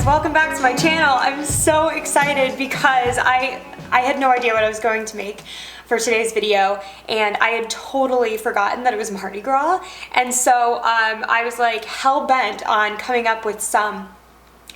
Welcome back to my channel. I'm so excited because I had no idea what I was going to make for today's video, and I had totally forgotten that it was Mardi Gras, and so I was like hell-bent on coming up with some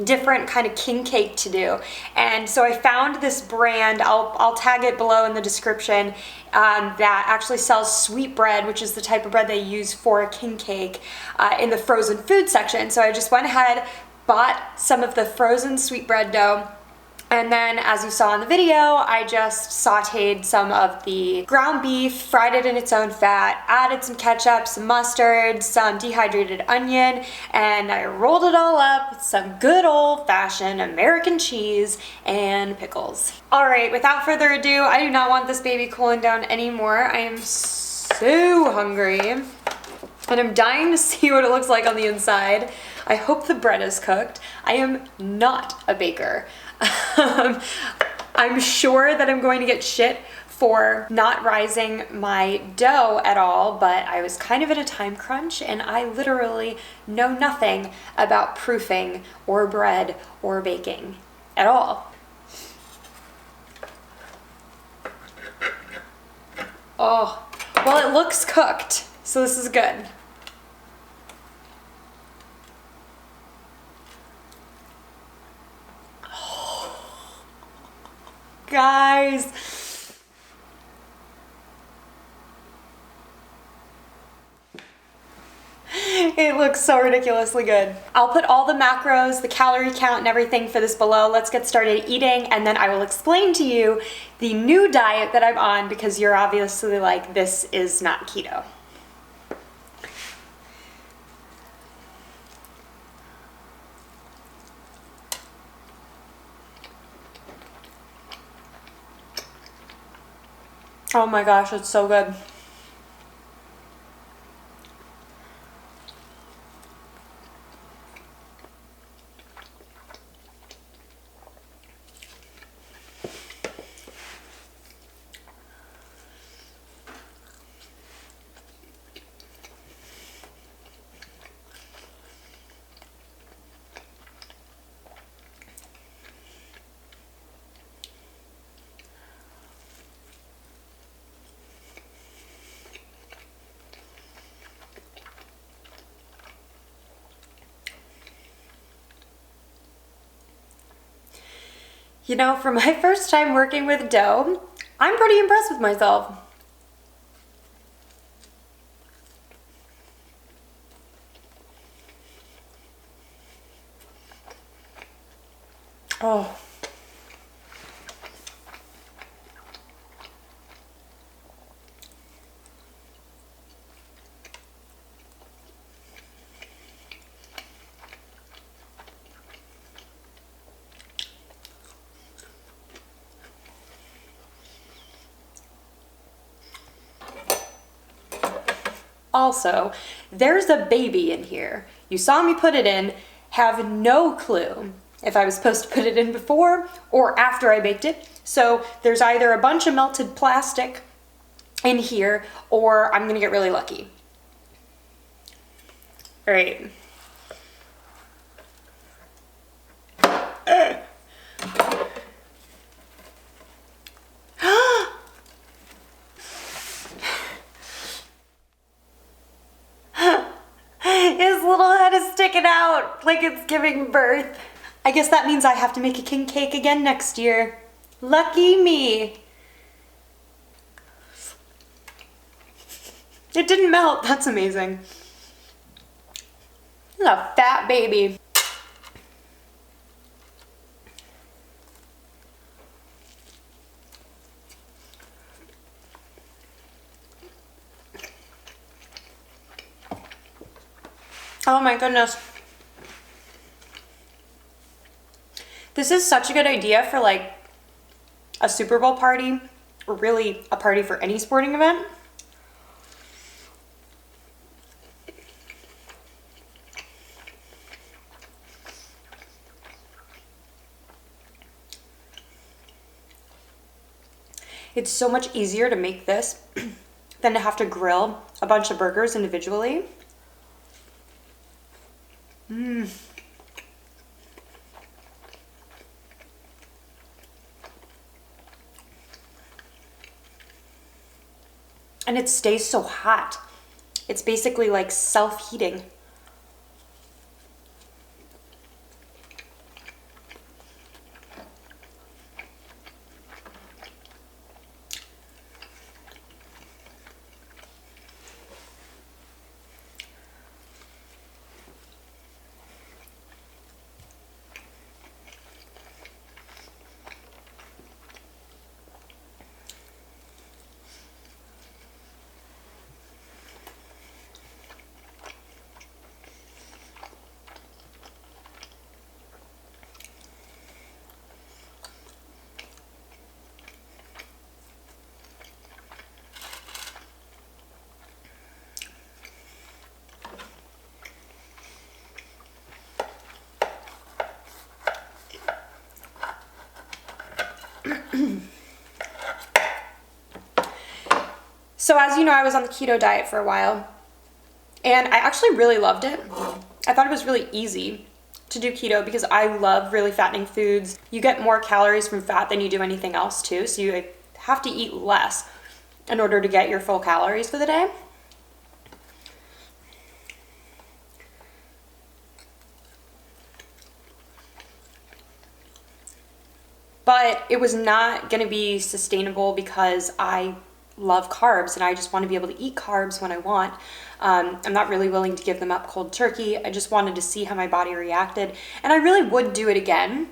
different kind of king cake to do. And so I found this brand, I'll tag it below in the description, that actually sells sweet bread, which is the type of bread they use for a king cake, in the frozen food section. So I just went ahead, bought some of the frozen sweet bread dough, and then, as you saw in the video, I just sauteed some of the ground beef, fried it in its own fat, added some ketchup, some mustard, some dehydrated onion, and I rolled it all up with some good old-fashioned American cheese and pickles. All right, without further ado, I do not want this baby cooling down anymore. I am so hungry, and I'm dying to see what it looks like on the inside. I hope the bread is cooked. I am not a baker. I'm sure that I'm going to get shit for not rising my dough at all, but I was kind of in a time crunch and I literally know nothing about proofing or bread or baking at all. Oh, well, it looks cooked, so this is good. Guys, it looks so ridiculously good. I'll put all the macros, the calorie count, and everything for this below. Let's get started eating, and then I will explain to you the new diet that I'm on, because you're obviously like, this is not keto. Oh my gosh, it's so good. You know, for my first time working with dough, I'm pretty impressed with myself. Oh. Also, there's a baby in here. You saw me put it in, have no clue if I was supposed to put it in before or after I baked it. So there's either a bunch of melted plastic in here or I'm gonna get really lucky. All right. His little head is sticking out like it's giving birth. I guess that means I have to make a king cake again next year. Lucky me. It didn't melt. That's amazing. This is a fat baby. Oh my goodness. This is such a good idea for like a Super Bowl party, or really a party for any sporting event. It's so much easier to make this than to have to grill a bunch of burgers individually. Mmm. And it stays so hot. It's basically like self-heating. So as you know, I was on the keto diet for a while, and I actually really loved it. I thought it was really easy to do keto because I love really fattening foods. You get more calories from fat than you do anything else too, so you have to eat less in order to get your full calories for the day. But it was not going to be sustainable because I love carbs and I just want to be able to eat carbs when I want. I'm not really willing to give them up cold turkey. I just wanted to see how my body reacted, and I really would do it again.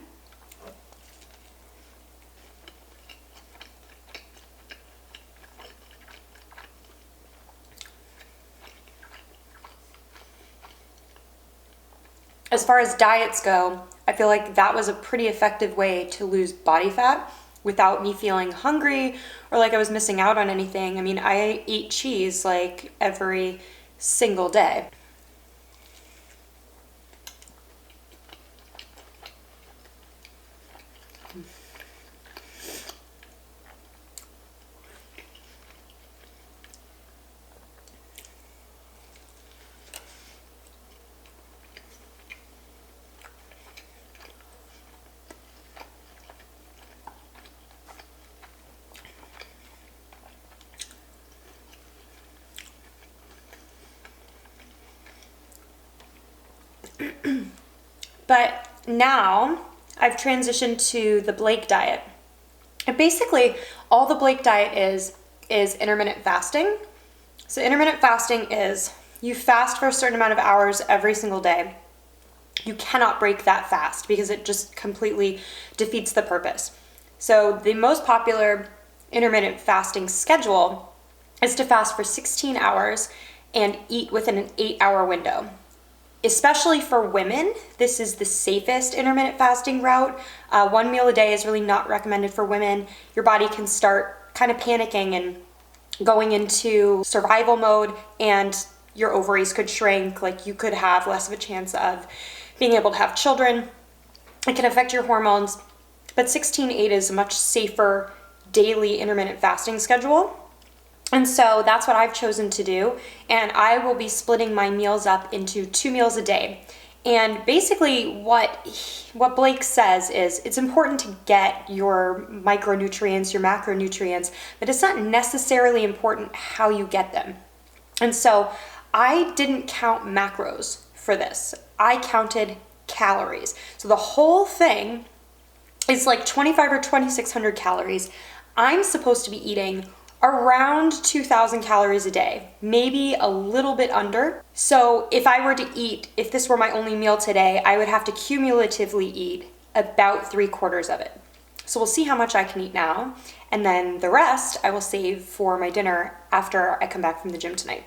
As far as diets go, I feel like that was a pretty effective way to lose body fat without me feeling hungry or like I was missing out on anything. I mean, I eat cheese like every single day. But now I've transitioned to the Blake diet. And basically all the Blake diet is intermittent fasting. So intermittent fasting is you fast for a certain amount of hours every single day. you cannot break that fast because it just completely defeats the purpose. So the most popular intermittent fasting schedule is to fast for 16 hours and eat within an 8-hour window. Especially for women, this is the safest intermittent fasting route. 1 meal a day is really not recommended for women. Your body can start kind of panicking and going into survival mode, and your ovaries could shrink. Like, you could have less of a chance of being able to have children. It can affect your hormones, but 16-8 is a much safer daily intermittent fasting schedule. And so that's what I've chosen to do. And I will be splitting my meals up into 2 meals a day. And basically what Blake says is it's important to get your micronutrients, your macronutrients, but it's not necessarily important how you get them. And so I didn't count macros for this. I counted calories. So the whole thing is like 25 or 2,600 calories. I'm supposed to be eating around 2,000 calories a day, maybe a little bit under. So if I were to eat, if this were my only meal today, I would have to cumulatively eat about 3/4 of it. So we'll see how much I can eat now, and then the rest I will save for my dinner after I come back from the gym tonight.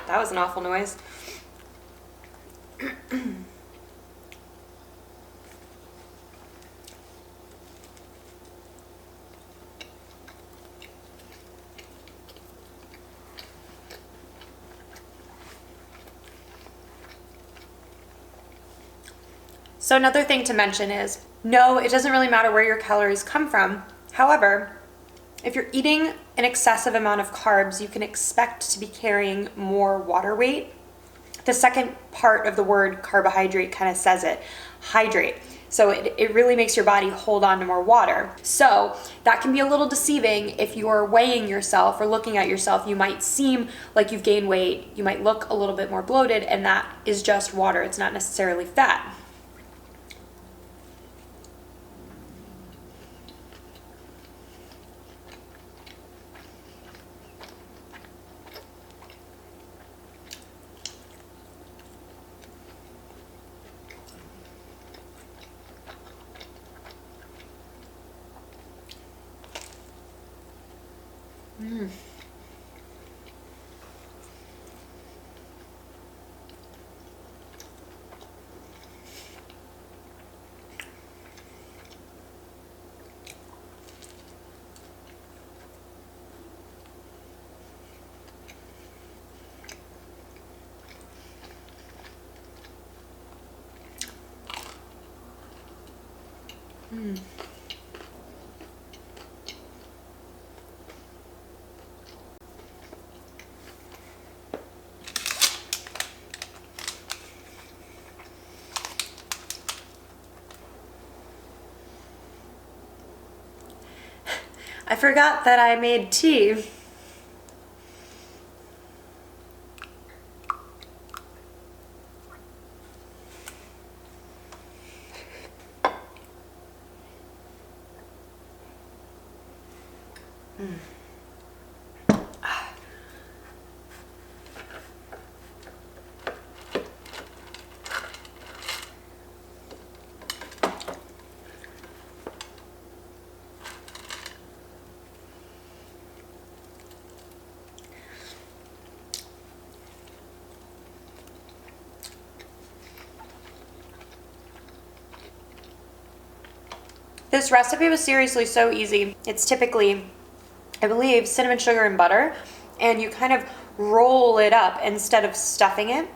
That was an awful noise. So another thing to mention is, no, it doesn't really matter where your calories come from. However, if you're eating an excessive amount of carbs, you can expect to be carrying more water weight. The second part of the word carbohydrate kind of says it, hydrate. So it really makes your body hold on to more water. So that can be a little deceiving. If you're weighing yourself or looking at yourself, you might seem like you've gained weight. You might look a little bit more bloated, and that is just water. It's not necessarily fat. I forgot that I made tea. This recipe was seriously so easy. It's typically, I believe, cinnamon sugar and butter, and you kind of roll it up instead of stuffing it.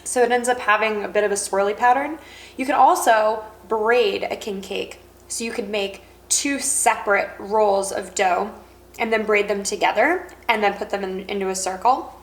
So it ends up having a bit of a swirly pattern. You can also braid a king cake. So you could make 2 separate rolls of dough and then braid them together and then put them into a circle.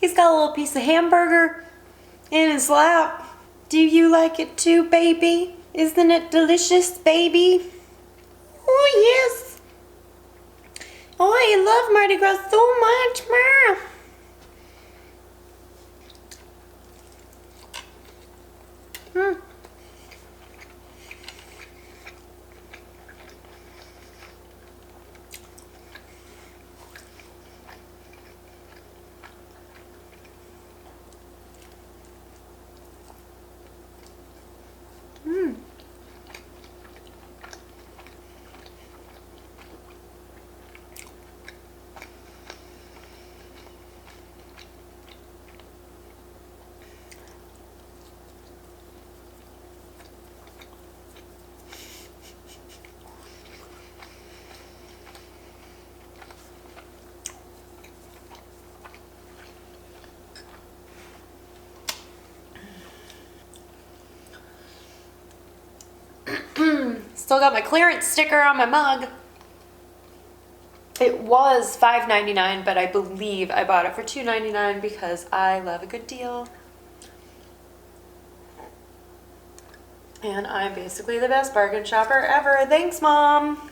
He's got a little piece of hamburger in his lap. Do you like it too, baby? Isn't it delicious, baby? Oh, yes. Oh, I love Mardi Gras so much, ma. Still got my clearance sticker on my mug. It was $5.99, but I believe I bought it for $2.99 because I love a good deal. And I'm basically the best bargain shopper ever. Thanks, Mom.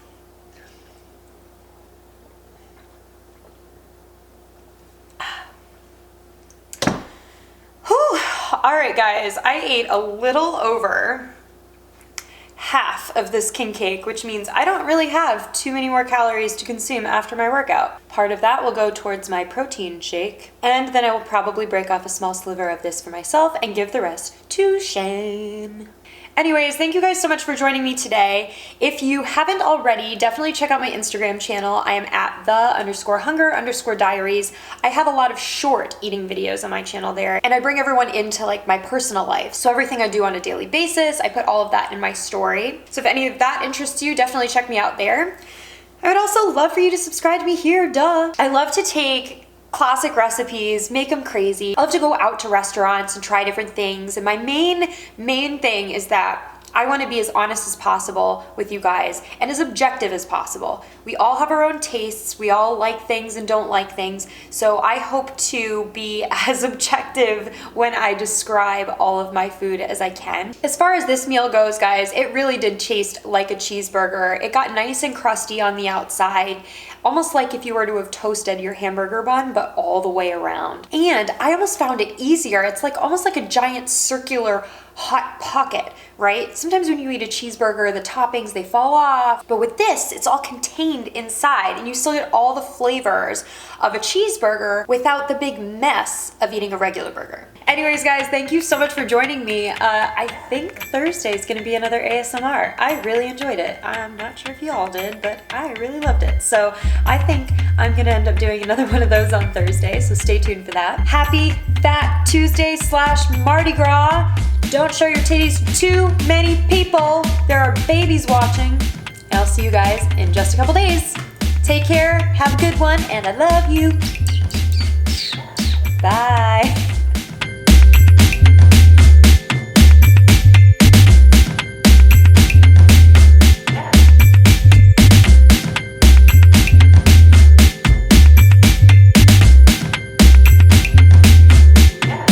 Whew. All right, guys, I ate a little over half of this king cake, which means I don't really have too many more calories to consume after my workout. Part of that will go towards my protein shake, and then I will probably break off a small sliver of this for myself and give the rest to Shane. Anyways, thank you guys so much for joining me today. If you haven't already, definitely check out my Instagram channel. I am at the_hunger_diaries. I have a lot of short eating videos on my channel there, and I bring everyone into like my personal life. So everything I do on a daily basis, I put all of that in my story. So if any of that interests you, definitely check me out there. I would also love for you to subscribe to me here, duh. I love to take classic recipes, make them crazy. I love to go out to restaurants and try different things. And my main thing is that I want to be as honest as possible with you guys and as objective as possible. We all have our own tastes. We all like things and don't like things. So I hope to be as objective when I describe all of my food as I can. As far as this meal goes, guys, it really did taste like a cheeseburger. It got nice and crusty on the outside, almost like if you were to have toasted your hamburger bun, but all the way around. And I almost found it easier. It's like almost like a giant circular hot pocket, right? Sometimes when you eat a cheeseburger, the toppings, they fall off, but with this, it's all contained inside and you still get all the flavors of a cheeseburger without the big mess of eating a regular burger. Anyways, guys, thank you so much for joining me. I think Thursday is gonna be another ASMR. I really enjoyed it. I'm not sure if you all did, but I really loved it. So I think I'm gonna end up doing another one of those on Thursday, so stay tuned for that. Happy Fat Tuesday / Mardi Gras. Don't show your titties to too many people. There are babies watching. And I'll see you guys in just a couple days. Take care, have a good one, and I love you.